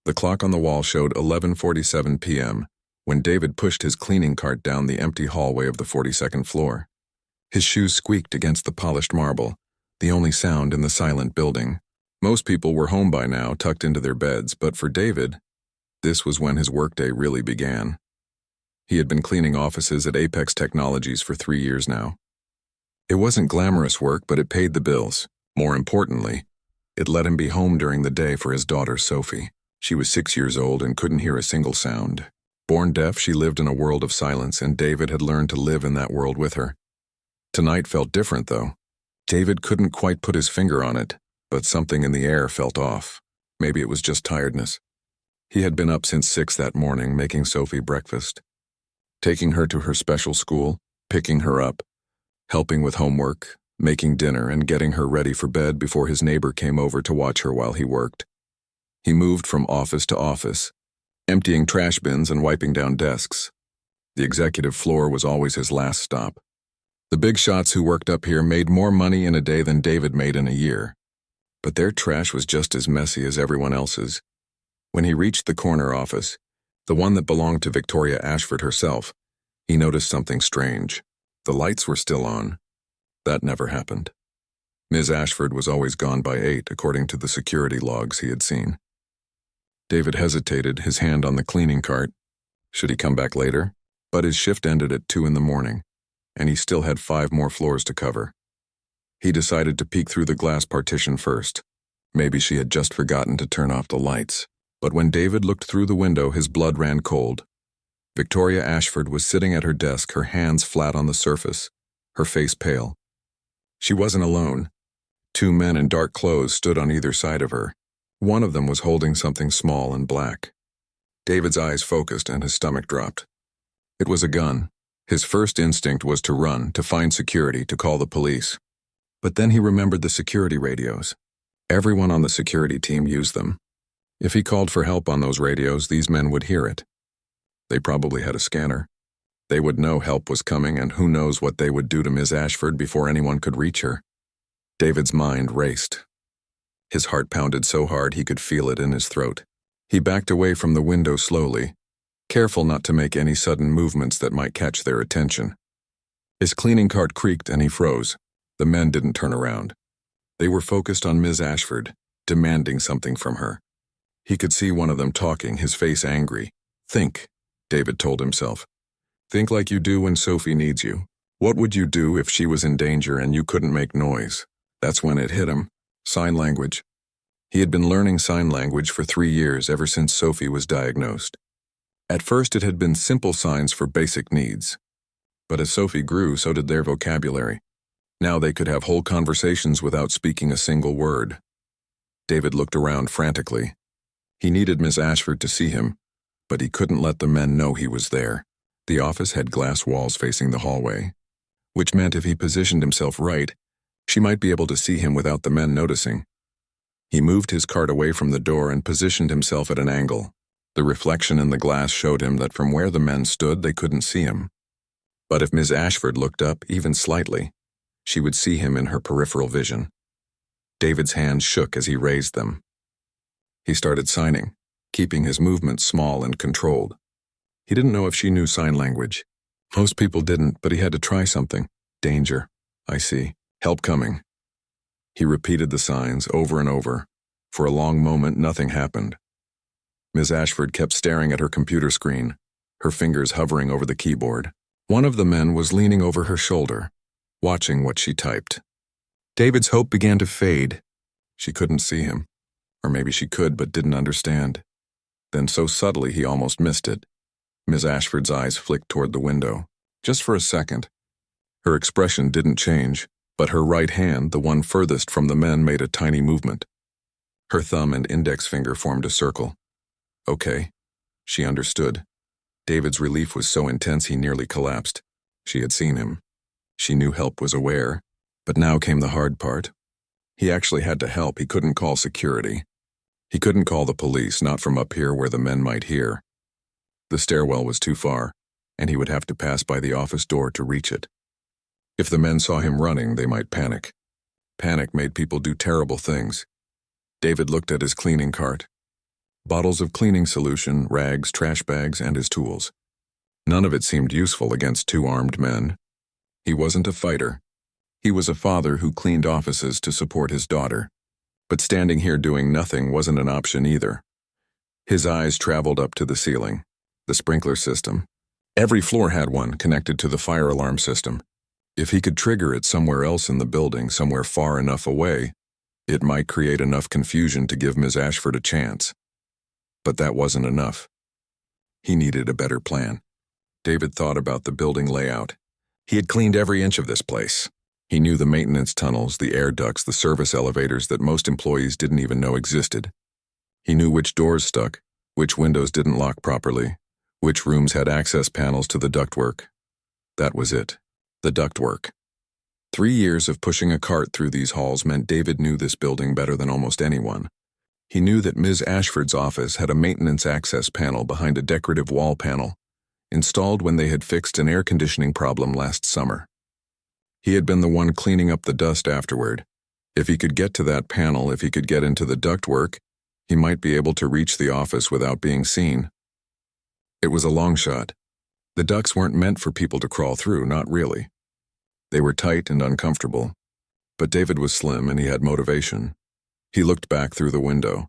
The clock on the wall showed 11:47 p.m. when David pushed his cleaning cart down the empty hallway of the 42nd floor. His shoes squeaked against the polished marble, the only sound in the silent building. Most people were home by now, tucked into their beds, but for David, this was when his workday really began. He had been cleaning offices at Apex Technologies for 3 years now. It wasn't glamorous work, but it paid the bills. More importantly, it let him be home during the day for his daughter Sophie. She was 6 years old and couldn't hear a single sound. Born deaf, she lived in a world of silence, and David had learned to live in that world with her. Tonight felt different, though. David couldn't quite put his finger on it, but something in the air felt off. Maybe it was just tiredness. He had been up since 6 that morning, making Sophie breakfast, taking her to her special school, picking her up, helping with homework, making dinner, and getting her ready for bed before his neighbor came over to watch her while he worked. He moved from office to office, emptying trash bins and wiping down desks. The executive floor was always his last stop. The big shots who worked up here made more money in a day than David made in a year. But their trash was just as messy as everyone else's. When he reached the corner office, the one that belonged to Victoria Ashford herself, he noticed something strange. The lights were still on. That never happened. Ms. Ashford was always gone by 8, according to the security logs he had seen. David hesitated, his hand on the cleaning cart. Should he come back later? But his shift ended at 2 in the morning, and he still had 5 more floors to cover. He decided to peek through the glass partition first. Maybe she had just forgotten to turn off the lights. But when David looked through the window, his blood ran cold. Victoria Ashford was sitting at her desk, her hands flat on the surface, her face pale. She wasn't alone. 2 men in dark clothes stood on either side of her. One of them was holding something small and black. David's eyes focused and his stomach dropped. It was a gun. His first instinct was to run, to find security, to call the police. But then he remembered the security radios. Everyone on the security team used them. If he called for help on those radios, these men would hear it. They probably had a scanner. They would know help was coming, and who knows what they would do to Ms. Ashford before anyone could reach her. David's mind raced. His heart pounded so hard he could feel it in his throat. He backed away from the window slowly, careful not to make any sudden movements that might catch their attention. His cleaning cart creaked and he froze. The men didn't turn around. They were focused on Ms. Ashford, demanding something from her. He could see one of them talking, his face angry. "Think," David told himself. "Think like you do when Sophie needs you. What would you do if she was in danger and you couldn't make noise?" That's when it hit him. Sign language. He had been learning sign language for 3 years, ever since Sophie was diagnosed. At first it had been simple signs for basic needs. But as Sophie grew, so did their vocabulary. Now they could have whole conversations without speaking a single word. David looked around frantically. He needed Miss Ashford to see him, but he couldn't let the men know he was there. The office had glass walls facing the hallway, which meant if he positioned himself right, she might be able to see him without the men noticing. He moved his cart away from the door and positioned himself at an angle. The reflection in the glass showed him that from where the men stood, they couldn't see him. But if Ms. Ashford looked up, even slightly, she would see him in her peripheral vision. David's hands shook as he raised them. He started signing, keeping his movements small and controlled. He didn't know if she knew sign language. Most people didn't, but he had to try something. Danger. I see. Help coming. He repeated the signs over and over. For a long moment, nothing happened. Ms. Ashford kept staring at her computer screen, her fingers hovering over the keyboard. One of the men was leaning over her shoulder, watching what she typed. David's hope began to fade. She couldn't see him. Or maybe she could, but didn't understand. Then so subtly he almost missed it. Ms. Ashford's eyes flicked toward the window, just for a second. Her expression didn't change, but her right hand, the one furthest from the men, made a tiny movement. Her thumb and index finger formed a circle. Okay. She understood. David's relief was so intense he nearly collapsed. She had seen him. She knew help was aware, but now came the hard part. He actually had to help. He couldn't call security. He couldn't call the police, not from up here where the men might hear. The stairwell was too far, and he would have to pass by the office door to reach it. If the men saw him running, they might panic. Panic made people do terrible things. David looked at his cleaning cart. Bottles of cleaning solution, rags, trash bags, and his tools. None of it seemed useful against two armed men. He wasn't a fighter. He was a father who cleaned offices to support his daughter. But standing here doing nothing wasn't an option either. His eyes traveled up to the ceiling, the sprinkler system. Every floor had one connected to the fire alarm system. If he could trigger it somewhere else in the building, somewhere far enough away, it might create enough confusion to give Ms. Ashford a chance. But that wasn't enough. He needed a better plan. David thought about the building layout. He had cleaned every inch of this place. He knew the maintenance tunnels, the air ducts, the service elevators that most employees didn't even know existed. He knew which doors stuck, which windows didn't lock properly, which rooms had access panels to the ductwork. That was it, the ductwork. 3 years of pushing a cart through these halls meant David knew this building better than almost anyone. He knew that Ms. Ashford's office had a maintenance access panel behind a decorative wall panel, installed when they had fixed an air conditioning problem last summer. He had been the one cleaning up the dust afterward. If he could get to that panel, if he could get into the ductwork, he might be able to reach the office without being seen. It was a long shot. The ducts weren't meant for people to crawl through, not really. They were tight and uncomfortable. But David was slim and he had motivation. He looked back through the window.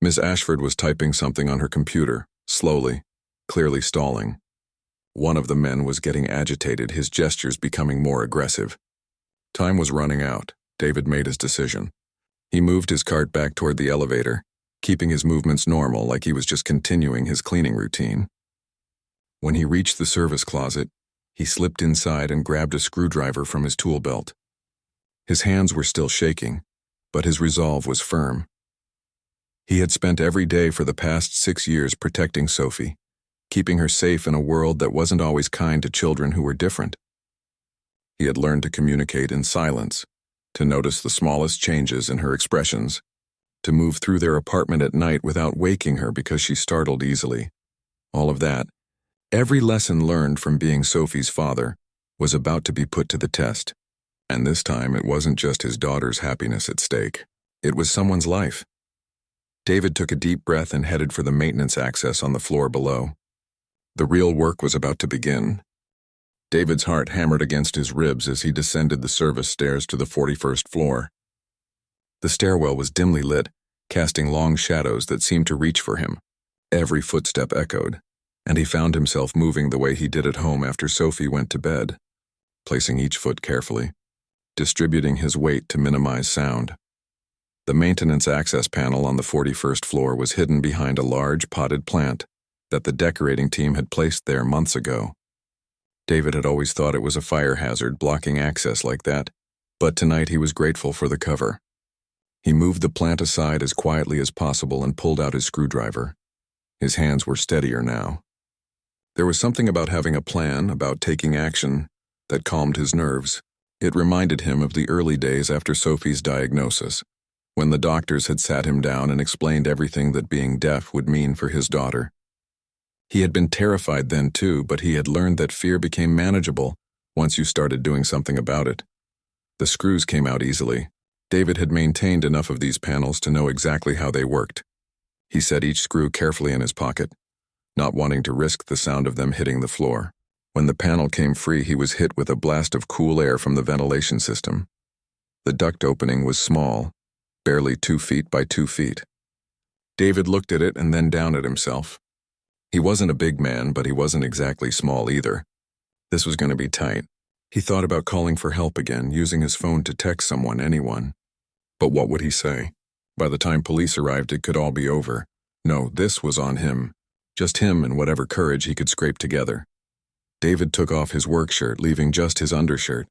Miss Ashford was typing something on her computer, slowly, clearly stalling. One of the men was getting agitated, his gestures becoming more aggressive. Time was running out. David made his decision. He moved his cart back toward the elevator, keeping his movements normal like he was just continuing his cleaning routine. When he reached the service closet, he slipped inside and grabbed a screwdriver from his tool belt. His hands were still shaking, but his resolve was firm. He had spent every day for the past 6 years protecting Sophie, keeping her safe in a world that wasn't always kind to children who were different. He had learned to communicate in silence, to notice the smallest changes in her expressions, to move through their apartment at night without waking her because she startled easily. All of that, every lesson learned from being Sophie's father, was about to be put to the test. And this time it wasn't just his daughter's happiness at stake. It was someone's life. David took a deep breath and headed for the maintenance access on the floor below. The real work was about to begin. David's heart hammered against his ribs as he descended the service stairs to the 41st floor. The stairwell was dimly lit, casting long shadows that seemed to reach for him. Every footstep echoed, and he found himself moving the way he did at home after Sophie went to bed, placing each foot carefully, distributing his weight to minimize sound. The maintenance access panel on the 41st floor was hidden behind a large potted plant that the decorating team had placed there months ago. David had always thought it was a fire hazard blocking access like that, but tonight he was grateful for the cover. He moved the plant aside as quietly as possible and pulled out his screwdriver. His hands were steadier now. There was something about having a plan, about taking action, that calmed his nerves. It reminded him of the early days after Sophie's diagnosis, when the doctors had sat him down and explained everything that being deaf would mean for his daughter. He had been terrified then too, but he had learned that fear became manageable once you started doing something about it. The screws came out easily. David had maintained enough of these panels to know exactly how they worked. He set each screw carefully in his pocket, not wanting to risk the sound of them hitting the floor. When the panel came free, he was hit with a blast of cool air from the ventilation system. The duct opening was small, barely 2 feet by 2 feet. David looked at it and then down at himself. He wasn't a big man, but he wasn't exactly small either. This was going to be tight. He thought about calling for help again, using his phone to text someone, anyone. But what would he say? By the time police arrived, it could all be over. No, this was on him. Just him and whatever courage he could scrape together. David took off his work shirt, leaving just his undershirt.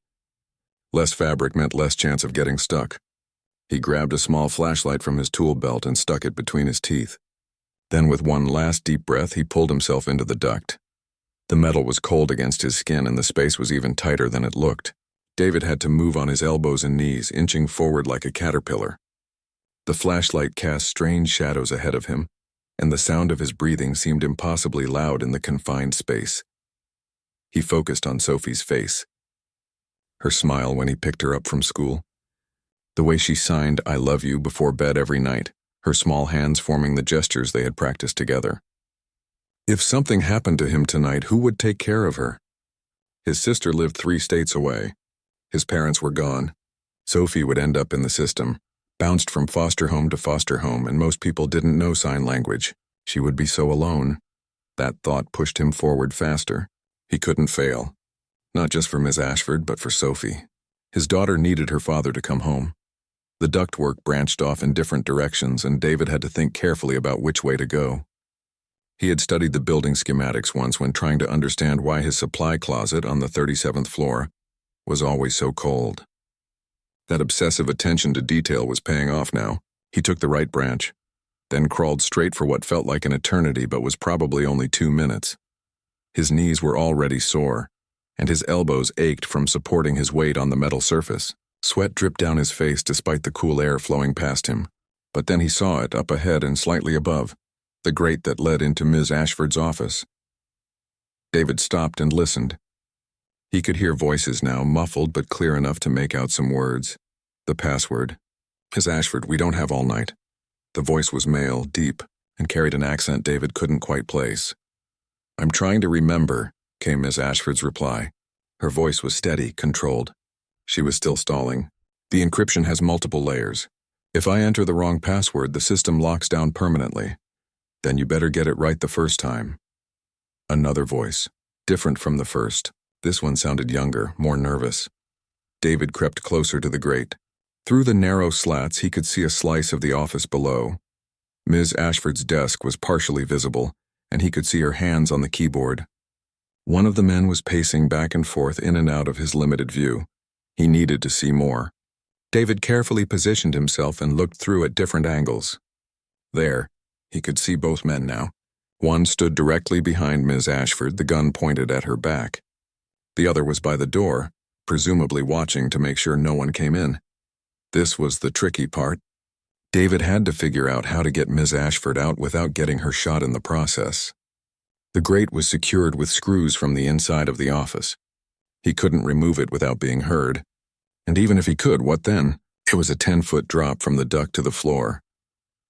Less fabric meant less chance of getting stuck. He grabbed a small flashlight from his tool belt and stuck it between his teeth. Then with one last deep breath, he pulled himself into the duct. The metal was cold against his skin and the space was even tighter than it looked. David had to move on his elbows and knees, inching forward like a caterpillar. The flashlight cast strange shadows ahead of him, and the sound of his breathing seemed impossibly loud in the confined space. He focused on Sophie's face. Her smile when he picked her up from school. The way she signed "I love you" before bed every night. her small hands forming the gestures they had practiced together. If something happened to him tonight, who would take care of her? His sister lived 3 states away. His parents were gone. Sophie would end up in the system, bounced from foster home to foster home, and most people didn't know sign language. She would be so alone. That thought pushed him forward faster. He couldn't fail. Not just for Ms. Ashford, but for Sophie. His daughter needed her father to come home. The ductwork branched off in different directions, and David had to think carefully about which way to go. He had studied the building schematics once when trying to understand why his supply closet on the 37th floor was always so cold. That obsessive attention to detail was paying off now. He took the right branch, then crawled straight for what felt like an eternity but was probably only 2 minutes. His knees were already sore, and his elbows ached from supporting his weight on the metal surface. Sweat dripped down his face despite the cool air flowing past him. But then he saw it up ahead and slightly above, the grate that led into Ms. Ashford's office. David stopped and listened. He could hear voices now, muffled but clear enough to make out some words. The password. Ms. Ashford, we don't have all night. The voice was male, deep, and carried an accent David couldn't quite place. I'm trying to remember, came Ms. Ashford's reply. Her voice was steady, controlled. She was still stalling. The encryption has multiple layers. If I enter the wrong password, the system locks down permanently. Then you better get it right the first time. Another voice, different from the first. This one sounded younger, more nervous. David crept closer to the grate. Through the narrow slats, he could see a slice of the office below. Ms. Ashford's desk was partially visible, and he could see her hands on the keyboard. One of the men was pacing back and forth in and out of his limited view. He needed to see more. David carefully positioned himself and looked through at different angles. There, he could see both men now. One stood directly behind Ms. Ashford, the gun pointed at her back. The other was by the door, presumably watching to make sure no one came in. This was the tricky part. David had to figure out how to get Ms. Ashford out without getting her shot in the process. The grate was secured with screws from the inside of the office. He couldn't remove it without being heard. And even if he could, what then? It was a 10-foot drop from the duct to the floor.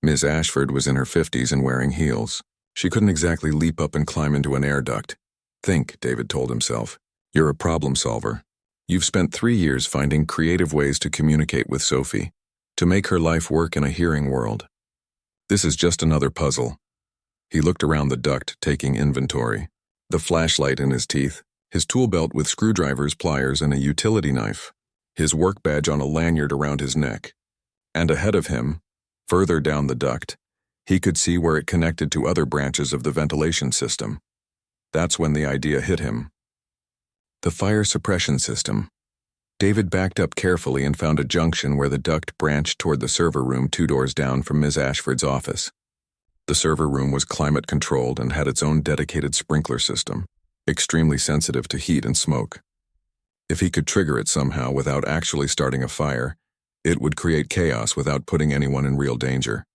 Ms. Ashford was in her 50s and wearing heels. She couldn't exactly leap up and climb into an air duct. Think, David told himself. You're a problem solver. You've spent 3 years finding creative ways to communicate with Sophie, to make her life work in a hearing world. This is just another puzzle. He looked around the duct, taking inventory. The flashlight in his teeth, his tool belt with screwdrivers, pliers, and a utility knife, his work badge on a lanyard around his neck. And ahead of him, further down the duct, he could see where it connected to other branches of the ventilation system. That's when the idea hit him. The fire suppression system. David backed up carefully and found a junction where the duct branched toward the server room 2 doors down from Ms. Ashford's office. The server room was climate-controlled and had its own dedicated sprinkler system, extremely sensitive to heat and smoke. If he could trigger it somehow without actually starting a fire, it would create chaos without putting anyone in real danger.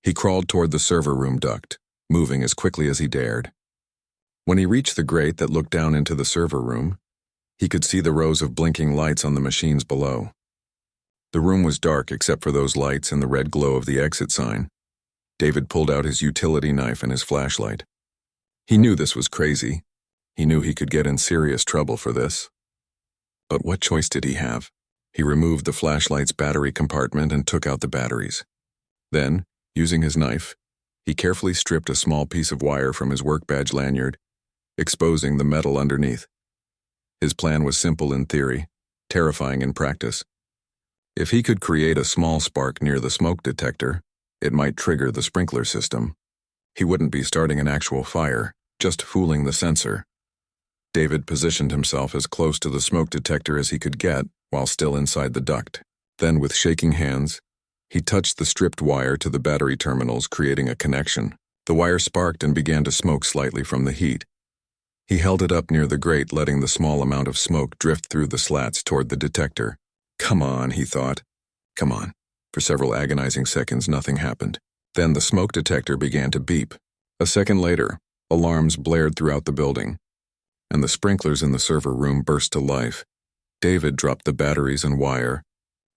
He crawled toward the server room duct, moving as quickly as he dared. When he reached the grate that looked down into the server room, he could see the rows of blinking lights on the machines below. The room was dark except for those lights and the red glow of the exit sign. David pulled out his utility knife and his flashlight. He knew this was crazy. He knew he could get in serious trouble for this. But what choice did he have? He removed the flashlight's battery compartment and took out the batteries. Then, using his knife, he carefully stripped a small piece of wire from his work badge lanyard, exposing the metal underneath. His plan was simple in theory, terrifying in practice. If he could create a small spark near the smoke detector, it might trigger the sprinkler system. He wouldn't be starting an actual fire, just fooling the sensor. David positioned himself as close to the smoke detector as he could get while still inside the duct. Then, with shaking hands, he touched the stripped wire to the battery terminals, creating a connection. The wire sparked and began to smoke slightly from the heat. He held it up near the grate, letting the small amount of smoke drift through the slats toward the detector. Come on, he thought. Come on. For several agonizing seconds, nothing happened. Then the smoke detector began to beep. A second later, alarms blared throughout the building, and the sprinklers in the server room burst to life. David dropped the batteries and wire,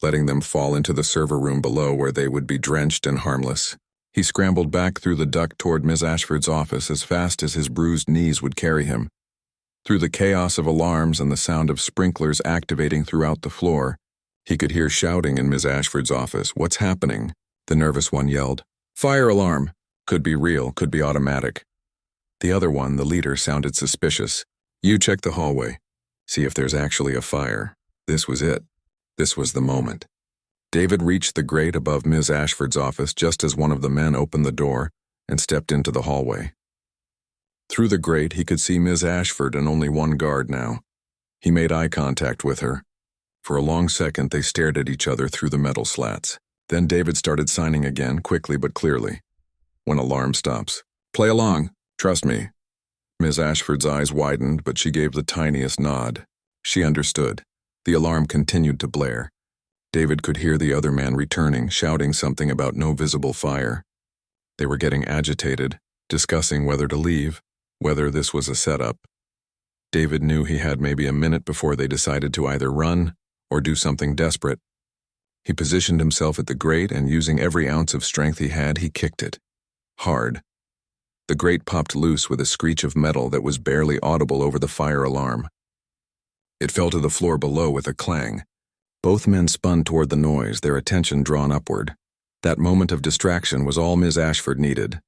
letting them fall into the server room below where they would be drenched and harmless. He scrambled back through the duct toward Miss Ashford's office as fast as his bruised knees would carry him. Through the chaos of alarms and the sound of sprinklers activating throughout the floor, he could hear shouting in Miss Ashford's office. "What's happening?" The nervous one yelled. "Fire alarm!" Could be real, could be automatic. The other one, the leader, sounded suspicious. "You check the hallway. See if there's actually a fire." This was it. This was the moment. David reached the grate above Ms. Ashford's office just as one of the men opened the door and stepped into the hallway. Through the grate, he could see Ms. Ashford and only one guard now. He made eye contact with her. For a long second, they stared at each other through the metal slats. Then David started signing again, quickly but clearly. "When alarm stops, play along. Trust me." Ms. Ashford's eyes widened, but she gave the tiniest nod. She understood. The alarm continued to blare. David could hear the other man returning, shouting something about no visible fire. They were getting agitated, discussing whether to leave, whether this was a setup. David knew he had maybe a minute before they decided to either run or do something desperate. He positioned himself at the grate and, using every ounce of strength he had, he kicked it. Hard. The grate popped loose with a screech of metal that was barely audible over the fire alarm. It fell to the floor below with a clang. Both men spun toward the noise, their attention drawn upward. That moment of distraction was all Ms. Ashford needed.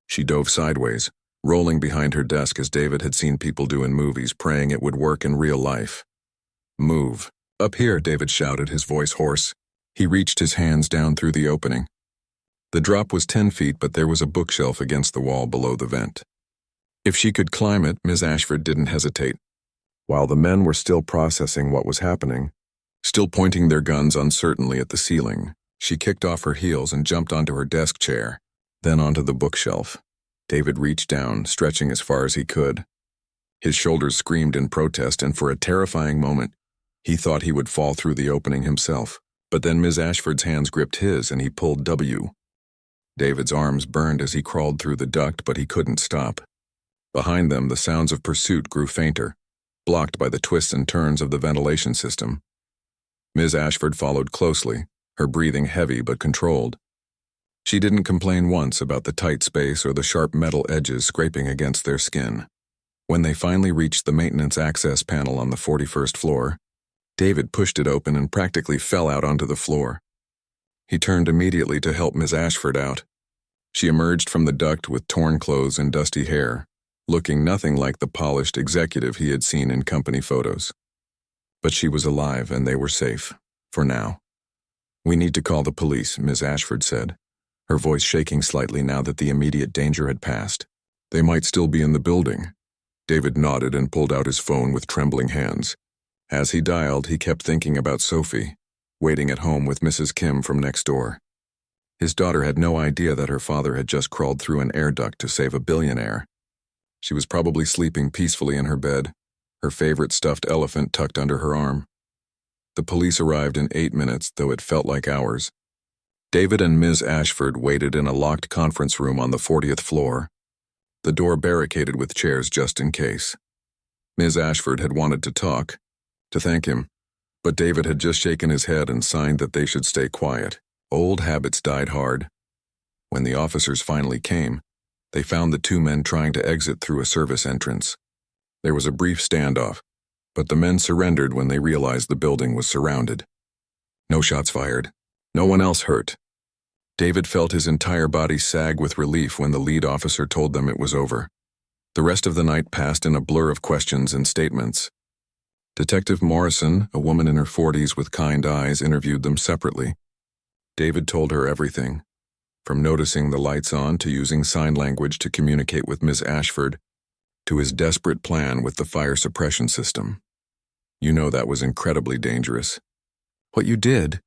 She dove sideways, rolling behind her desk as David had seen people do in movies, praying it would work in real life. "Move. Up here," David shouted, his voice hoarse. He reached his hands down through the opening. The drop was 10 feet, but there was a bookshelf against the wall below the vent. If she could climb it, Ms. Ashford didn't hesitate. While the men were still processing what was happening, still pointing their guns uncertainly at the ceiling, she kicked off her heels and jumped onto her desk chair, then onto the bookshelf. David reached down, stretching as far as he could. His shoulders screamed in protest, and for a terrifying moment, he thought he would fall through the opening himself. But then Ms. Ashford's hands gripped his, and he pulled W. David's arms burned as he crawled through the duct, but he couldn't stop. Behind them, the sounds of pursuit grew fainter, blocked by the twists and turns of the ventilation system. Ms. Ashford followed closely, her breathing heavy but controlled. She didn't complain once about the tight space or the sharp metal edges scraping against their skin. When they finally reached the maintenance access panel on the 41st floor, David pushed it open and practically fell out onto the floor. He turned immediately to help Ms. Ashford out. She emerged from the duct with torn clothes and dusty hair, looking nothing like the polished executive he had seen in company photos. But she was alive and they were safe, for now. "We need to call the police," Ms. Ashford said, her voice shaking slightly now that the immediate danger had passed. "They might still be in the building." David nodded and pulled out his phone with trembling hands. As he dialed, he kept thinking about Sophie, waiting at home with Mrs. Kim from next door. His daughter had no idea that her father had just crawled through an air duct to save a billionaire. She was probably sleeping peacefully in her bed, her favorite stuffed elephant tucked under her arm. The police arrived in 8 minutes, though it felt like hours. David and Ms. Ashford waited in a locked conference room on the 40th floor, the door barricaded with chairs just in case. Ms. Ashford had wanted to talk, to thank him, but David had just shaken his head and signed that they should stay quiet. Old habits died hard. When the officers finally came, they found the two men trying to exit through a service entrance. There was a brief standoff, but the men surrendered when they realized the building was surrounded. No shots fired. No one else hurt. David felt his entire body sag with relief when the lead officer told them it was over. The rest of the night passed in a blur of questions and statements. Detective Morrison, a woman in her 40s with kind eyes, interviewed them separately. David told her everything, from noticing the lights on to using sign language to communicate with Miss Ashford, to his desperate plan with the fire suppression system. "You know that was incredibly dangerous." "What you did,"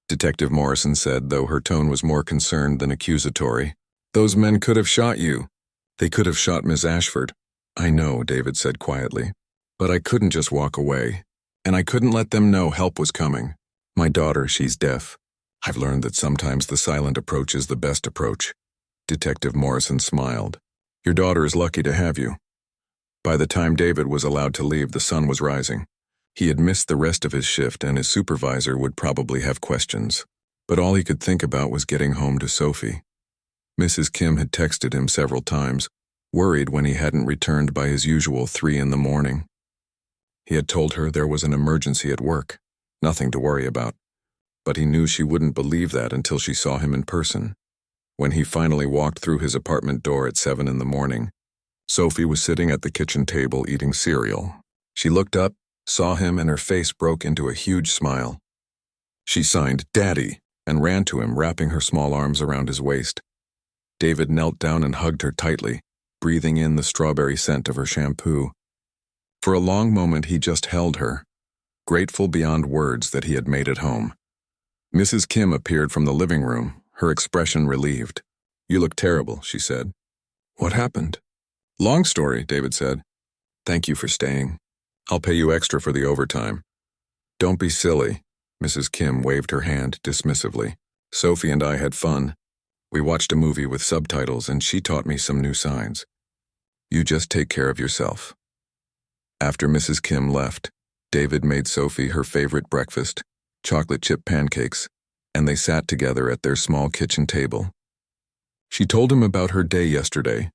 Detective Morrison said, though her tone was more concerned than accusatory. "Those men could have shot you." "They could have shot Miss Ashford." "I know," David said quietly. "But I couldn't just walk away. And I couldn't let them know help was coming. My daughter, she's deaf. I've learned that sometimes the silent approach is the best approach." Detective Morrison smiled. "Your daughter is lucky to have you." By the time David was allowed to leave, the sun was rising. He had missed the rest of his shift and his supervisor would probably have questions. But all he could think about was getting home to Sophie. Mrs. Kim had texted him several times, worried when he hadn't returned by his usual 3 in the morning. He had told her there was an emergency at work, nothing to worry about. But he knew she wouldn't believe that until she saw him in person. When he finally walked through his apartment door at 7 in the morning, Sophie was sitting at the kitchen table eating cereal. She looked up, saw him, and her face broke into a huge smile. She signed, "Daddy," and ran to him, wrapping her small arms around his waist. David knelt down and hugged her tightly, breathing in the strawberry scent of her shampoo. For a long moment he just held her, grateful beyond words that he had made it home. Mrs. Kim appeared from the living room, her expression relieved. "You look terrible," she said. "What happened?" "Long story," David said. "Thank you for staying. I'll pay you extra for the overtime." "Don't be silly." Mrs. Kim waved her hand dismissively. "Sophie and I had fun. We watched a movie with subtitles and she taught me some new signs. You just take care of yourself." After Mrs. Kim left, David made Sophie her favorite breakfast, chocolate chip pancakes, and they sat together at their small kitchen table. She told him about her day yesterday,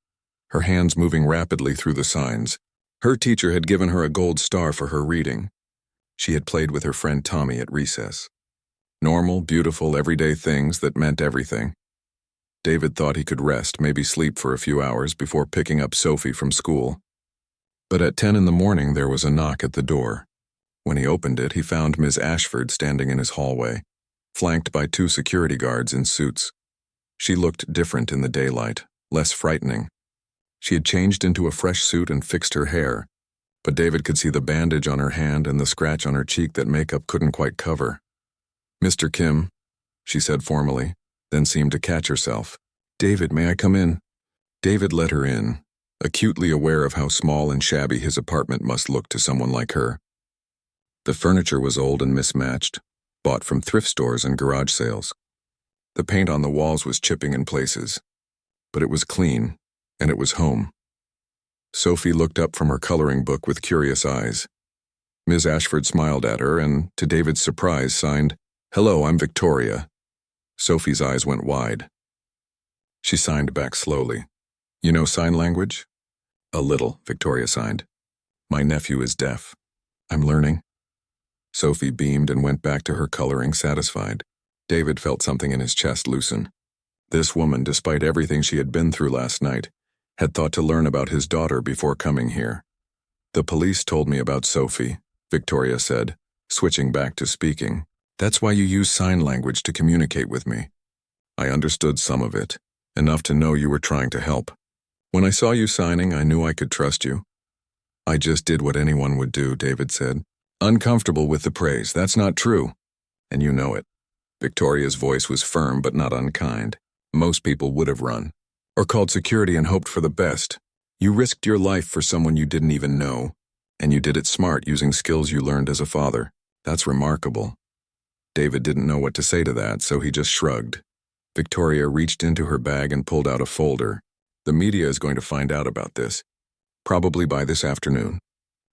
her hands moving rapidly through the signs. Her teacher had given her a gold star for her reading. She had played with her friend Tommy at recess. Normal, beautiful, everyday things that meant everything. David thought he could rest, maybe sleep for a few hours before picking up Sophie from school. But at 10 in the morning there was a knock at the door. When he opened it, he found Ms. Ashford standing in his hallway, flanked by 2 security guards in suits. She looked different in the daylight, less frightening. She had changed into a fresh suit and fixed her hair, but David could see the bandage on her hand and the scratch on her cheek that makeup couldn't quite cover. "Mr. Kim," she said formally, then seemed to catch herself. "David, may I come in?" David let her in, acutely aware of how small and shabby his apartment must look to someone like her. The furniture was old and mismatched, bought from thrift stores and garage sales. The paint on the walls was chipping in places, but it was clean, and it was home. Sophie looked up from her coloring book with curious eyes. Ms. Ashford smiled at her and, to David's surprise, signed, "Hello, I'm Victoria." Sophie's eyes went wide. She signed back slowly. "You know sign language?" "A little," Victoria signed. "My nephew is deaf. I'm learning." Sophie beamed and went back to her coloring, satisfied. David felt something in his chest loosen. This woman, despite everything she had been through last night, had thought to learn about his daughter before coming here. "The police told me about Sophie," Victoria said, switching back to speaking. "That's why you use sign language to communicate with me. I understood some of it, enough to know you were trying to help. When I saw you signing, I knew I could trust you." "I just did what anyone would do," David said. "Uncomfortable with the praise. That's not true. And you know it." Victoria's voice was firm but not unkind. "Most people would have run, or called security and hoped for the best. You risked your life for someone you didn't even know, and you did it smart using skills you learned as a father. That's remarkable." David didn't know what to say to that, so he just shrugged. Victoria reached into her bag and pulled out a folder. "The media is going to find out about this, probably by this afternoon.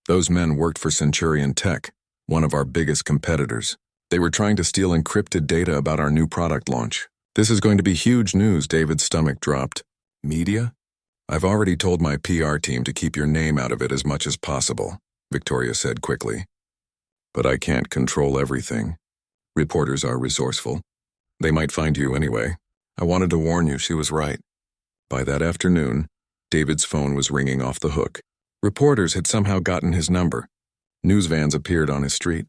Those men worked for Centurion Tech, one of our biggest competitors. They were trying to steal encrypted data about our new product launch. This is going to be huge news." David's stomach dropped. "Media? I've already told my PR team to keep your name out of it as much as possible," Victoria said quickly. "But I can't control everything. Reporters are resourceful. They might find you anyway. I wanted to warn you, she was right." By that afternoon, David's phone was ringing off the hook. Reporters had somehow gotten his number. News vans appeared on his street.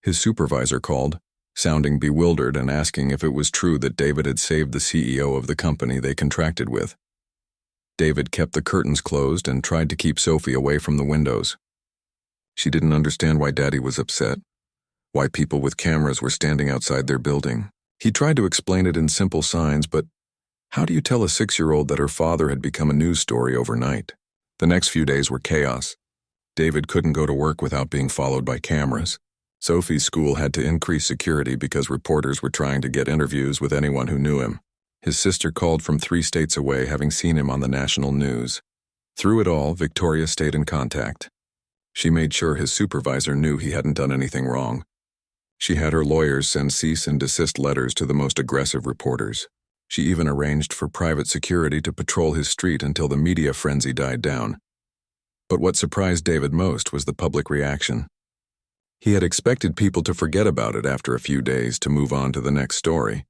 His supervisor called, sounding bewildered and asking if it was true that David had saved the CEO of the company they contracted with. David kept the curtains closed and tried to keep Sophie away from the windows. She didn't understand why Daddy was upset, why people with cameras were standing outside their building. He tried to explain it in simple signs, but how do you tell a 6-year-old that her father had become a news story overnight? The next few days were chaos. David couldn't go to work without being followed by cameras. Sophie's school had to increase security because reporters were trying to get interviews with anyone who knew him. His sister called from 3 states away, having seen him on the national news. Through it all, Victoria stayed in contact. She made sure his supervisor knew he hadn't done anything wrong. She had her lawyers send cease and desist letters to the most aggressive reporters. She even arranged for private security to patrol his street until the media frenzy died down. But what surprised David most was the public reaction. He had expected people to forget about it after a few days to move on to the next story.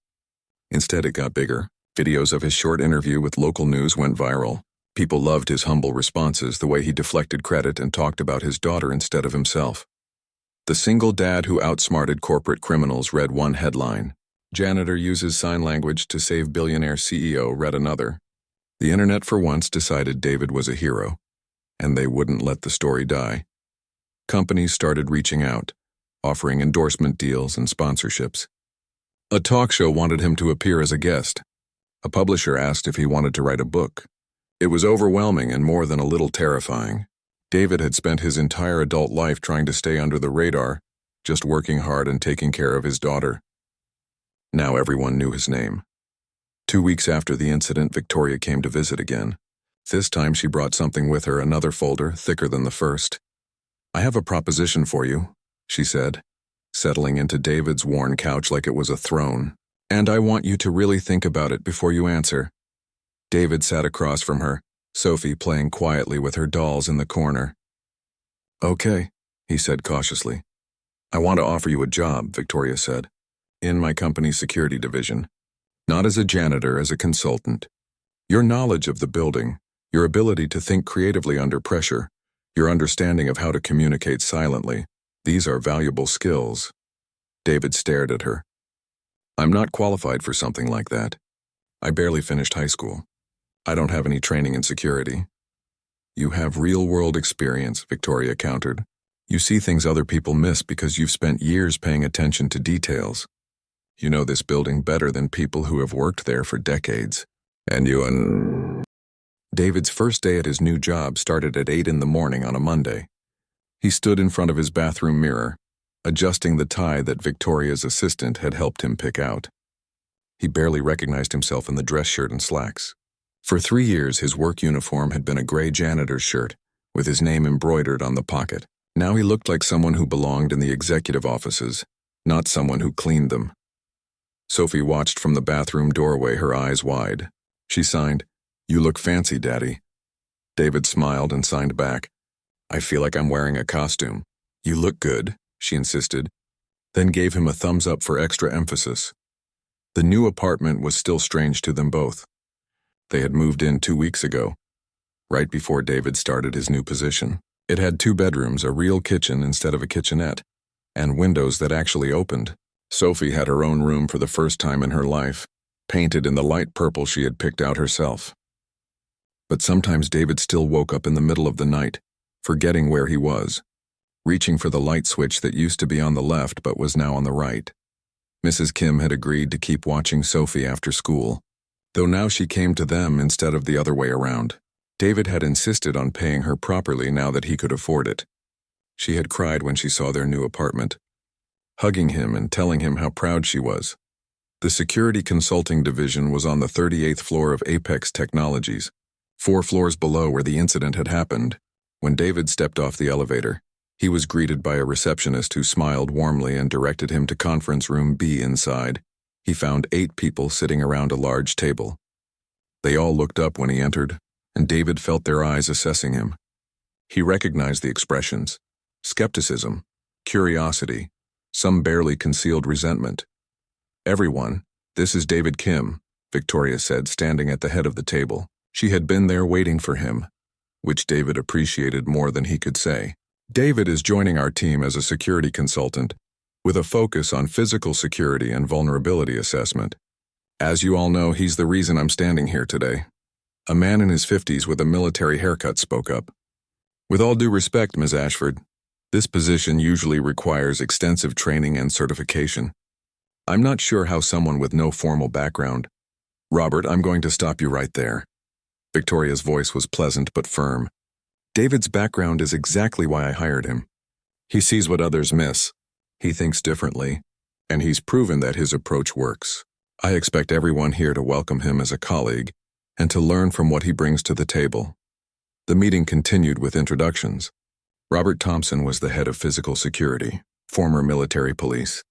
Instead, it got bigger. Videos of his short interview with local news went viral. People loved his humble responses, the way he deflected credit and talked about his daughter instead of himself. The single dad who outsmarted corporate criminals read one headline. Janitor uses sign language to save billionaire CEO read another. The internet for once decided David was a hero, and they wouldn't let the story die. Companies started reaching out, offering endorsement deals and sponsorships. A talk show wanted him to appear as a guest. A publisher asked if he wanted to write a book. It was overwhelming and more than a little terrifying. David had spent his entire adult life trying to stay under the radar, just working hard and taking care of his daughter. Now everyone knew his name. 2 weeks after the incident, Victoria came to visit again. This time she brought something with her, another folder, thicker than the first. "I have a proposition for you," she said, settling into David's worn couch like it was a throne. "And I want you to really think about it before you answer." David sat across from her, Sophie playing quietly with her dolls in the corner. "Okay," he said cautiously. "I want to offer you a job," Victoria said, "in my company's security division. Not as a janitor, as a consultant. Your knowledge of the building, your ability to think creatively under pressure, your understanding of how to communicate silently, these are valuable skills." David stared at her. "I'm not qualified for something like that. I barely finished high school. I don't have any training in security." "You have real-world experience," Victoria countered. "You see things other people miss because you've spent years paying attention to details. You know this building better than people who have worked there for decades. And David's first day at his new job started at 8 in the morning on a Monday. He stood in front of his bathroom mirror, adjusting the tie that Victoria's assistant had helped him pick out. He barely recognized himself in the dress shirt and slacks. For 3 years, his work uniform had been a gray janitor's shirt, with his name embroidered on the pocket. Now he looked like someone who belonged in the executive offices, not someone who cleaned them. Sophie watched from the bathroom doorway, her eyes wide. She signed, "You look fancy, Daddy." David smiled and signed back, "I feel like I'm wearing a costume." "You look good," she insisted, then gave him a thumbs up for extra emphasis. The new apartment was still strange to them both. They had moved in 2 weeks ago, right before David started his new position. It had 2 bedrooms, a real kitchen instead of a kitchenette, and windows that actually opened. Sophie had her own room for the first time in her life, painted in the light purple she had picked out herself. But sometimes David still woke up in the middle of the night, forgetting where he was, reaching for the light switch that used to be on the left but was now on the right. Mrs. Kim had agreed to keep watching Sophie after school, though now she came to them instead of the other way around. David had insisted on paying her properly now that he could afford it. She had cried when she saw their new apartment, hugging him and telling him how proud she was. The security consulting division was on the 38th floor of Apex Technologies, 4 floors below where the incident had happened. When David stepped off the elevator, he was greeted by a receptionist who smiled warmly and directed him to conference room B inside. He found 8 people sitting around a large table. They all looked up when he entered, and David felt their eyes assessing him. He recognized the expressions: skepticism, curiosity, some barely concealed resentment. "Everyone, this is David Kim," Victoria said, standing at the head of the table. She had been there waiting for him, which David appreciated more than he could say. "David is joining our team as a security consultant, with a focus on physical security and vulnerability assessment. As you all know, he's the reason I'm standing here today." A man in his 50s with a military haircut spoke up. "With all due respect, Ms. Ashford, this position usually requires extensive training and certification. I'm not sure how someone with no formal background—" "Robert, I'm going to stop you right there." Victoria's voice was pleasant but firm. "David's background is exactly why I hired him. He sees what others miss. He thinks differently, and he's proven that his approach works. I expect everyone here to welcome him as a colleague and to learn from what he brings to the table." The meeting continued with introductions. Robert Thompson was the head of physical security, former military police.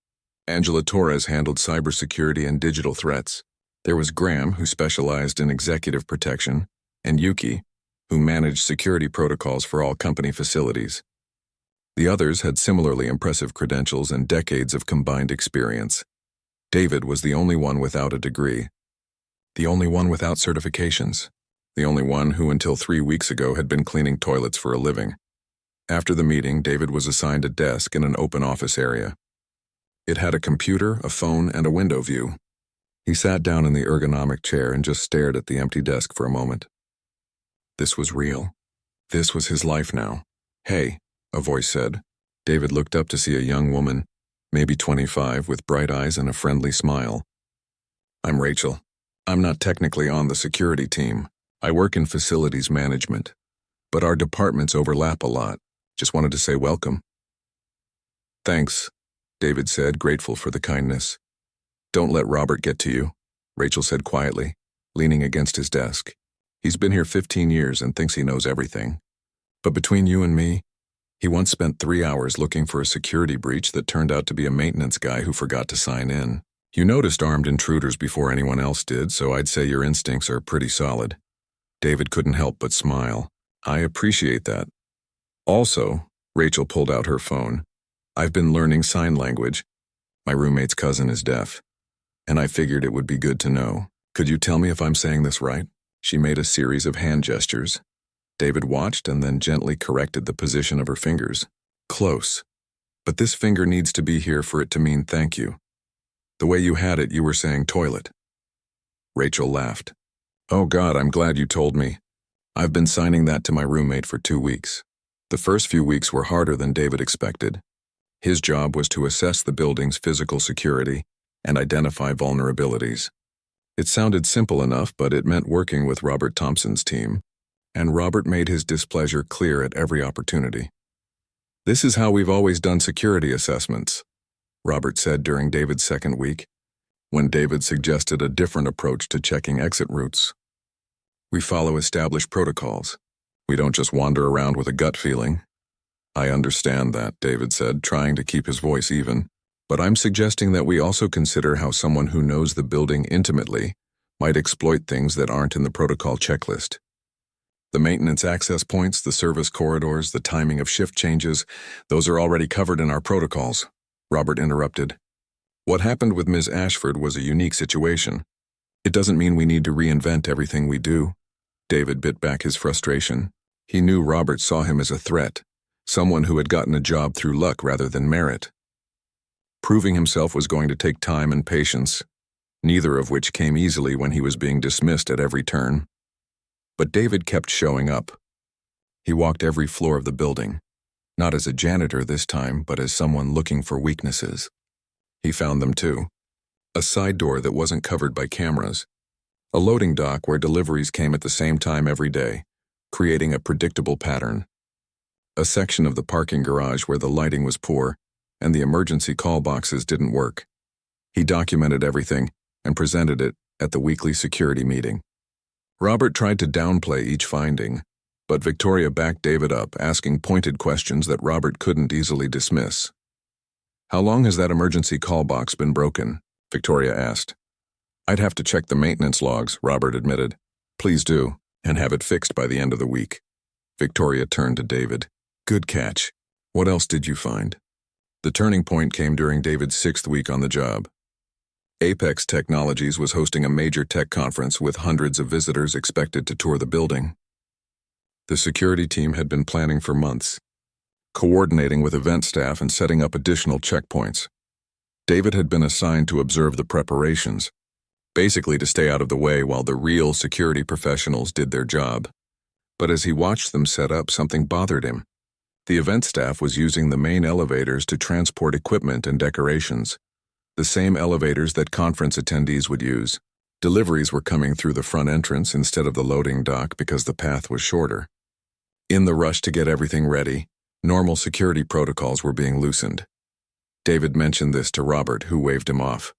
Angela Torres handled cybersecurity and digital threats. There was Graham, who specialized in executive protection, and Yuki, who managed security protocols for all company facilities. The others had similarly impressive credentials and decades of combined experience. David was the only one without a degree, the only one without certifications, the only one who until 3 weeks ago had been cleaning toilets for a living. After the meeting, David was assigned a desk in an open office area. It had a computer, a phone, and a window view. He sat down in the ergonomic chair and just stared at the empty desk for a moment. This was real. This was his life now. "Hey," a voice said. David looked up to see a young woman, maybe 25, with bright eyes and a friendly smile. "I'm Rachel. I'm not technically on the security team. I work in facilities management. But our departments overlap a lot. Just wanted to say welcome." "Thanks," David said, grateful for the kindness. "Don't let Robert get to you," Rachel said quietly, leaning against his desk. "He's been here 15 years and thinks he knows everything. But between you and me, he once spent 3 hours looking for a security breach that turned out to be a maintenance guy who forgot to sign in. You noticed armed intruders before anyone else did, so I'd say your instincts are pretty solid." David couldn't help but smile. "I appreciate that. Also," Rachel pulled out her phone, "I've been learning sign language. My roommate's cousin is deaf, and I figured it would be good to know. Could you tell me if I'm saying this right?" She made a series of hand gestures. David watched and then gently corrected the position of her fingers. "Close. But this finger needs to be here for it to mean thank you. The way you had it, you were saying toilet." Rachel laughed. "Oh God, I'm glad you told me. I've been signing that to my roommate for 2 weeks. The first few weeks were harder than David expected. His job was to assess the building's physical security and identify vulnerabilities. It sounded simple enough, but it meant working with Robert Thompson's team, and Robert made his displeasure clear at every opportunity. "This is how we've always done security assessments," Robert said during David's second week, when David suggested a different approach to checking exit routes. "We follow established protocols. We don't just wander around with a gut feeling." "I understand that," David said, trying to keep his voice even. "But I'm suggesting that we also consider how someone who knows the building intimately might exploit things that aren't in the protocol checklist. The maintenance access points, the service corridors, the timing of shift changes, those are already covered in our protocols." Robert interrupted. "What happened with Ms. Ashford was a unique situation. It doesn't mean we need to reinvent everything we do." David bit back his frustration. He knew Robert saw him as a threat, someone who had gotten a job through luck rather than merit. Proving himself was going to take time and patience, neither of which came easily when he was being dismissed at every turn. But David kept showing up. He walked every floor of the building, not as a janitor this time, but as someone looking for weaknesses. He found them too. A side door that wasn't covered by cameras. A loading dock where deliveries came at the same time every day, creating a predictable pattern. A section of the parking garage where the lighting was poor and the emergency call boxes didn't work. He documented everything and presented it at the weekly security meeting. Robert tried to downplay each finding, but Victoria backed David up, asking pointed questions that Robert couldn't easily dismiss. "How long has that emergency call box been broken?" Victoria asked. "I'd have to check the maintenance logs," Robert admitted. "Please do, and have it fixed by the end of the week." Victoria turned to David. "Good catch. What else did you find?" The turning point came during David's 6th week on the job. Apex Technologies was hosting a major tech conference with hundreds of visitors expected to tour the building. The security team had been planning for months, coordinating with event staff and setting up additional checkpoints. David had been assigned to observe the preparations, basically to stay out of the way while the real security professionals did their job. But as he watched them set up, something bothered him. The event staff was using the main elevators to transport equipment and decorations, the same elevators that conference attendees would use. Deliveries were coming through the front entrance instead of the loading dock because the path was shorter. In the rush to get everything ready, normal security protocols were being loosened. David mentioned this to Robert, who waved him off.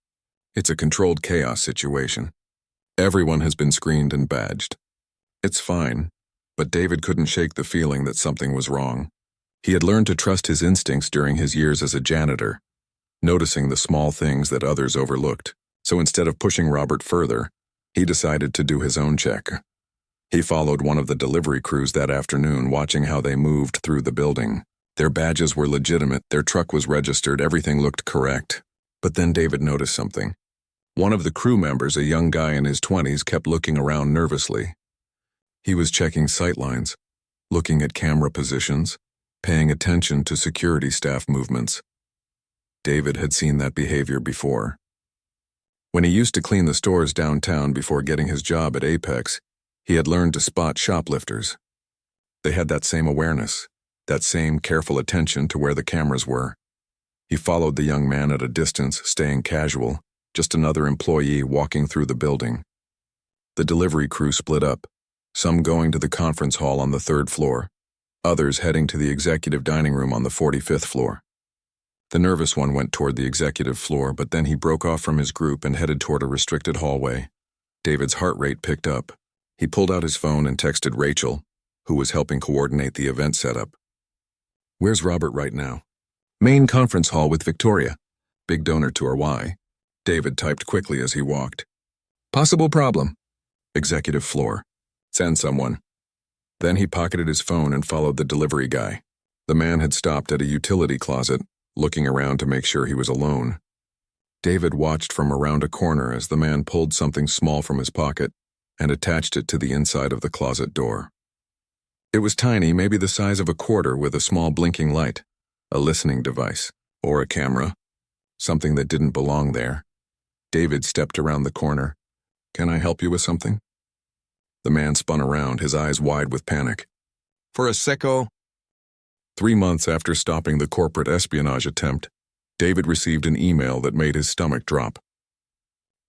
"It's a controlled chaos situation. Everyone has been screened and badged." "It's fine," but David couldn't shake the feeling that something was wrong. He had learned to trust his instincts during his years as a janitor, noticing the small things that others overlooked. So instead of pushing Robert further, he decided to do his own check. He followed one of the delivery crews that afternoon, watching how they moved through the building. Their badges were legitimate, their truck was registered, everything looked correct. But then David noticed something. One of the crew members, a young guy in his 20s, kept looking around nervously. He was checking sightlines, looking at camera positions, paying attention to security staff movements. David had seen that behavior before. When he used to clean the stores downtown before getting his job at Apex, he had learned to spot shoplifters. They had that same awareness, that same careful attention to where the cameras were. He followed the young man at a distance, staying casual, just another employee walking through the building. The delivery crew split up, some going to the conference hall on the 3rd floor, others heading to the executive dining room on the 45th floor. The nervous one went toward the executive floor, but then he broke off from his group and headed toward a restricted hallway. David's heart rate picked up. He pulled out his phone and texted Rachel, who was helping coordinate the event setup. "Where's Robert right now?" "Main conference hall with Victoria. Big donor to our Y." David typed quickly as he walked. "Possible problem." "Executive floor. Send someone." Then he pocketed his phone and followed the delivery guy. The man had stopped at a utility closet, looking around to make sure he was alone. David watched from around a corner as the man pulled something small from his pocket and attached it to the inside of the closet door. It was tiny, maybe the size of a quarter, with a small blinking light, a listening device, or a camera, something that didn't belong there. David stepped around the corner. "Can I help you with something?" The man spun around, his eyes wide with panic. "For a secco?" 3 months after stopping the corporate espionage attempt, David received an email that made his stomach drop.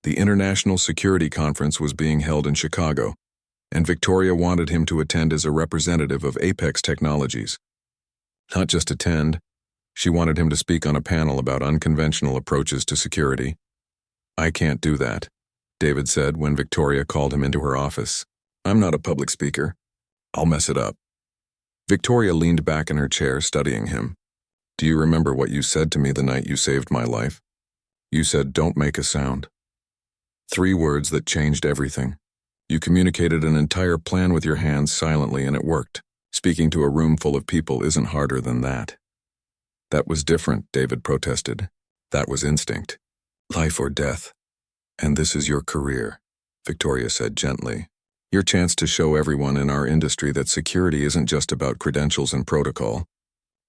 The International Security Conference was being held in Chicago, and Victoria wanted him to attend as a representative of Apex Technologies. Not just attend, she wanted him to speak on a panel about unconventional approaches to security. "I can't do that," David said when Victoria called him into her office. "I'm not a public speaker. I'll mess it up." Victoria leaned back in her chair, studying him. "Do you remember what you said to me the night you saved my life? You said, 'Don't make a sound.' 3 words that changed everything. You communicated an entire plan with your hands silently, and it worked. Speaking to a room full of people isn't harder than that." "That was different," David protested. "That was instinct. Life or death. And this is your career," Victoria said gently. "Your chance to show everyone in our industry that security isn't just about credentials and protocol.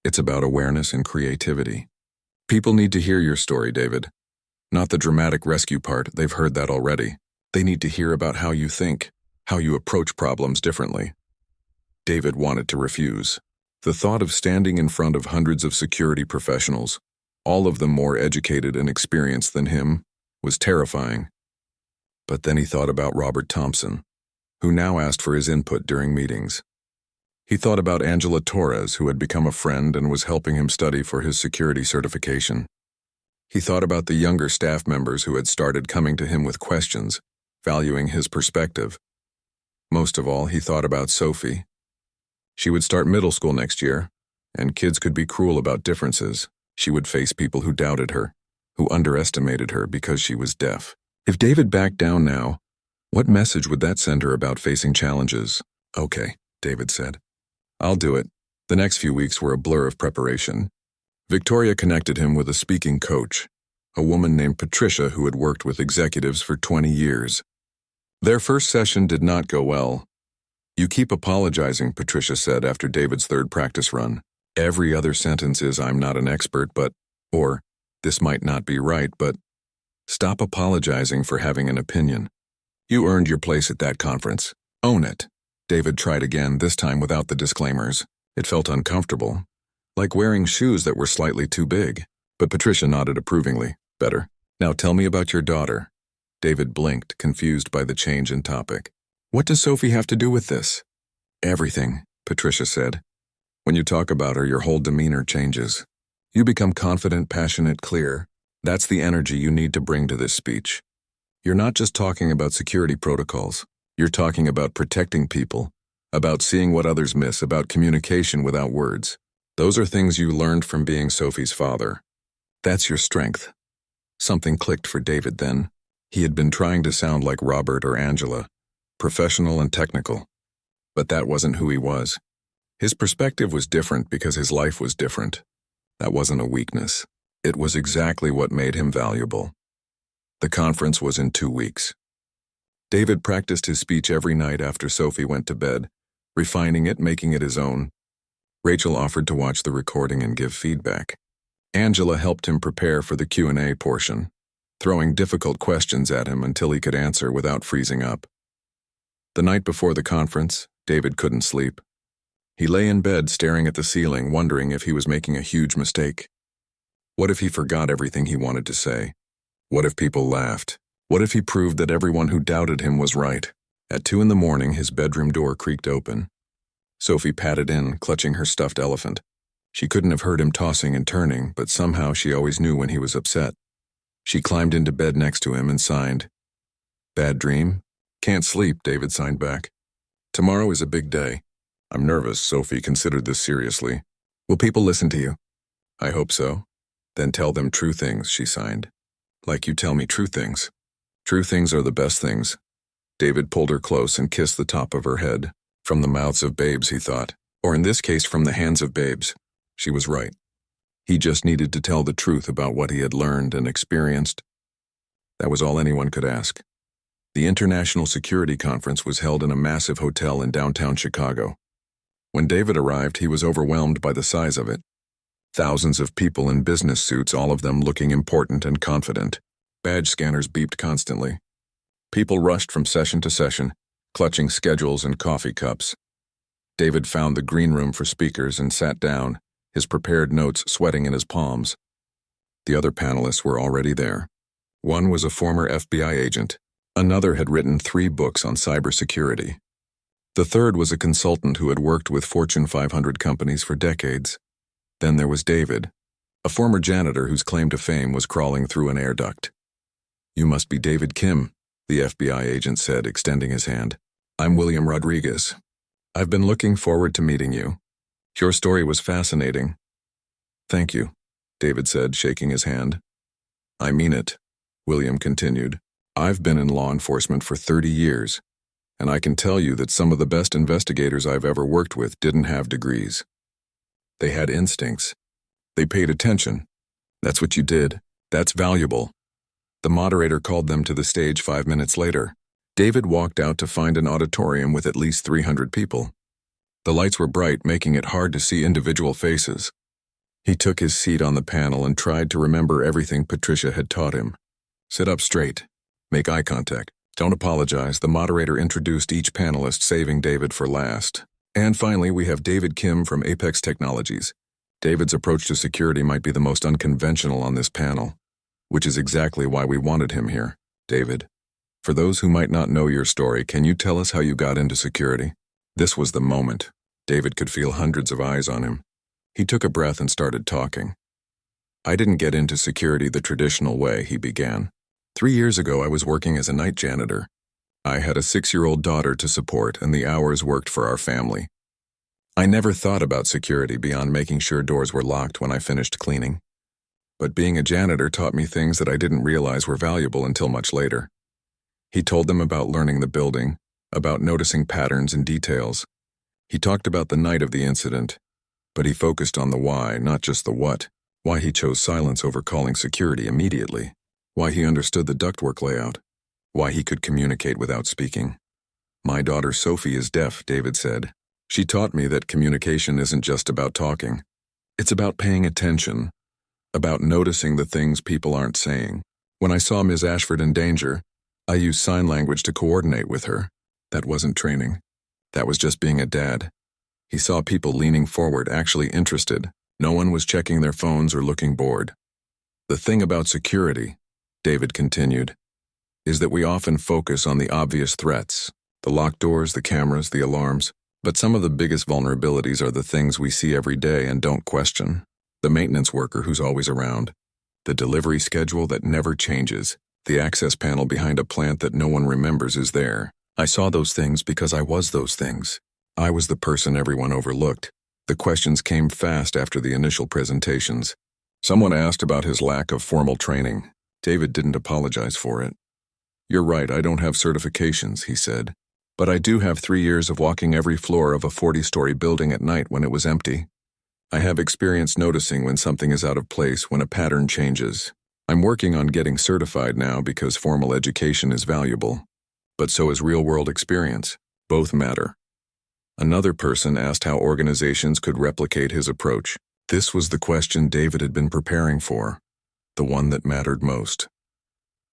It's about awareness and creativity. People need to hear your story, David. Not the dramatic rescue part, they've heard that already. They need to hear about how you think, how you approach problems differently." David wanted to refuse. The thought of standing in front of hundreds of security professionals, all of them more educated and experienced than him, was terrifying. But then he thought about Robert Thompson, who now asked for his input during meetings. He thought about Angela Torres, who had become a friend and was helping him study for his security certification. He thought about the younger staff members who had started coming to him with questions, valuing his perspective. Most of all, he thought about Sophie. She would start middle school next year, and kids could be cruel about differences. She would face people who doubted her, who underestimated her because she was deaf. If David backed down now, what message would that send her about facing challenges? "Okay," David said. "I'll do it." The next few weeks were a blur of preparation. Victoria connected him with a speaking coach, a woman named Patricia who had worked with executives for 20 years. Their first session did not go well. "You keep apologizing," Patricia said after David's 3rd practice run. "Every other sentence is 'I'm not an expert, but,' or 'this might not be right, but.' Stop apologizing for having an opinion. You earned your place at that conference. Own it." David tried again, this time without the disclaimers. It felt uncomfortable, like wearing shoes that were slightly too big. But Patricia nodded approvingly. "Better. Now tell me about your daughter." David blinked, confused by the change in topic. "What does Sophie have to do with this?" "Everything," Patricia said. "When you talk about her, your whole demeanor changes. You become confident, passionate, clear. That's the energy you need to bring to this speech. You're not just talking about security protocols. You're talking about protecting people, about seeing what others miss, about communication without words. Those are things you learned from being Sophie's father. That's your strength. Something clicked for David then. He had been trying to sound like Robert or Angela, professional and technical. But that wasn't who he was. His perspective was different because his life was different. That wasn't a weakness. It was exactly what made him valuable. The conference was in 2 weeks. David practiced his speech every night after Sophie went to bed, refining it, making it his own. Rachel offered to watch the recording and give feedback. Angela helped him prepare for the Q&A portion, throwing difficult questions at him until he could answer without freezing up. The night before the conference, David couldn't sleep. He lay in bed staring at the ceiling, wondering if he was making a huge mistake. What if he forgot everything he wanted to say? What if people laughed? What if he proved that everyone who doubted him was right? At 2 a.m, his bedroom door creaked open. Sophie patted in, clutching her stuffed elephant. She couldn't have heard him tossing and turning, but somehow she always knew when he was upset. She climbed into bed next to him and signed. "Bad dream?" "Can't sleep," David signed back. "Tomorrow is a big day." "I'm nervous." Sophie considered this seriously. "Will people listen to you?" "I hope so." "Then tell them true things," she signed. "Like you tell me true things." "True things are the best things." David pulled her close and kissed the top of her head. From the mouths of babes, he thought. Or in this case, from the hands of babes. She was right. He just needed to tell the truth about what he had learned and experienced. That was all anyone could ask. The International Security Conference was held in a massive hotel in downtown Chicago. When David arrived, he was overwhelmed by the size of it. Thousands of people in business suits, all of them looking important and confident. Badge scanners beeped constantly. People rushed from session to session, clutching schedules and coffee cups. David found the green room for speakers and sat down, his prepared notes sweating in his palms. The other panelists were already there. One was a former FBI agent. Another had written 3 books on cybersecurity. The third was a consultant who had worked with Fortune 500 companies for decades. Then there was David, a former janitor whose claim to fame was crawling through an air duct. "You must be David Kim," the FBI agent said, extending his hand. "I'm William Rodriguez. I've been looking forward to meeting you. Your story was fascinating." "Thank you," David said, shaking his hand. "I mean it," William continued. "I've been in law enforcement for 30 years, and I can tell you that some of the best investigators I've ever worked with didn't have degrees. They had instincts. They paid attention. That's what you did. That's valuable." The moderator called them to the stage 5 minutes later. David walked out to find an auditorium with at least 300 people. The lights were bright, making it hard to see individual faces. He took his seat on the panel and tried to remember everything Patricia had taught him. Sit up straight. Make eye contact. Don't apologize. The moderator introduced each panelist, saving David for last. And finally, we have David Kim from Apex Technologies. David's approach to security might be the most unconventional on this panel, which is exactly why we wanted him here. David, for those who might not know your story, can you tell us how you got into security? This was the moment. David could feel hundreds of eyes on him. He took a breath and started talking. "I didn't get into security the traditional way," he began. 3 years ago, I was working as a night janitor. I had a 6-year-old daughter to support, and the hours worked for our family. I never thought about security beyond making sure doors were locked when I finished cleaning. But being a janitor taught me things that I didn't realize were valuable until much later." He told them about learning the building, about noticing patterns and details. He talked about the night of the incident, but he focused on the why, not just the what. Why he chose silence over calling security immediately. Why he understood the ductwork layout. Why he could communicate without speaking. "My daughter Sophie is deaf," David said. "She taught me that communication isn't just about talking. It's about paying attention, about noticing the things people aren't saying. When I saw Ms. Ashford in danger, I used sign language to coordinate with her. That wasn't training. That was just being a dad." He saw people leaning forward, actually interested. No one was checking their phones or looking bored. "The thing about security," David continued, "is that we often focus on the obvious threats, the locked doors, the cameras, the alarms, but some of the biggest vulnerabilities are the things we see every day and don't question. The maintenance worker who's always around, the delivery schedule that never changes, the access panel behind a plant that no one remembers is there. I saw those things because I was those things. I was the person everyone overlooked, The questions came fast after the initial presentations. Someone asked about his lack of formal training. David didn't apologize for it. "You're right, I don't have certifications," he said. "But I do have 3 years of walking every floor of a 40-story building at night when it was empty. I have experience noticing when something is out of place, when a pattern changes. I'm working on getting certified now because formal education is valuable. But so is real-world experience. Both matter." Another person asked how organizations could replicate his approach. This was the question David had been preparing for, the one that mattered most.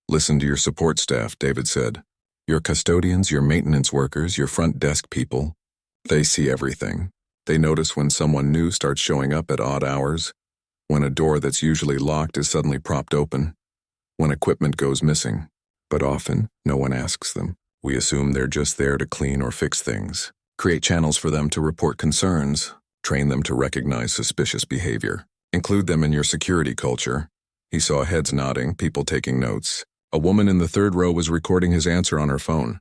"Listen to your support staff," David said. "Your custodians, your maintenance workers, your front desk people. They see everything. They notice when someone new starts showing up at odd hours, when a door that's usually locked is suddenly propped open, when equipment goes missing. But often, no one asks them. We assume they're just there to clean or fix things. Create channels for them to report concerns. Train them to recognize suspicious behavior. Include them in your security culture." He saw heads nodding, people taking notes. A woman in the third row was recording his answer on her phone.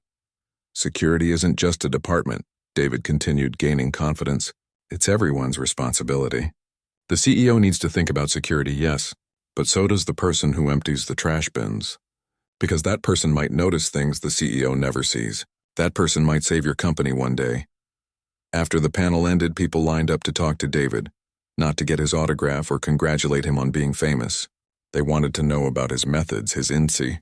"Security isn't just a department," David continued, gaining confidence. "It's everyone's responsibility. The CEO needs to think about security, yes, but so does the person who empties the trash bins. Because that person might notice things the CEO never sees. That person might save your company one day." After the panel ended, people lined up to talk to David, not to get his autograph or congratulate him on being famous. They wanted to know about his methods, his INSEE.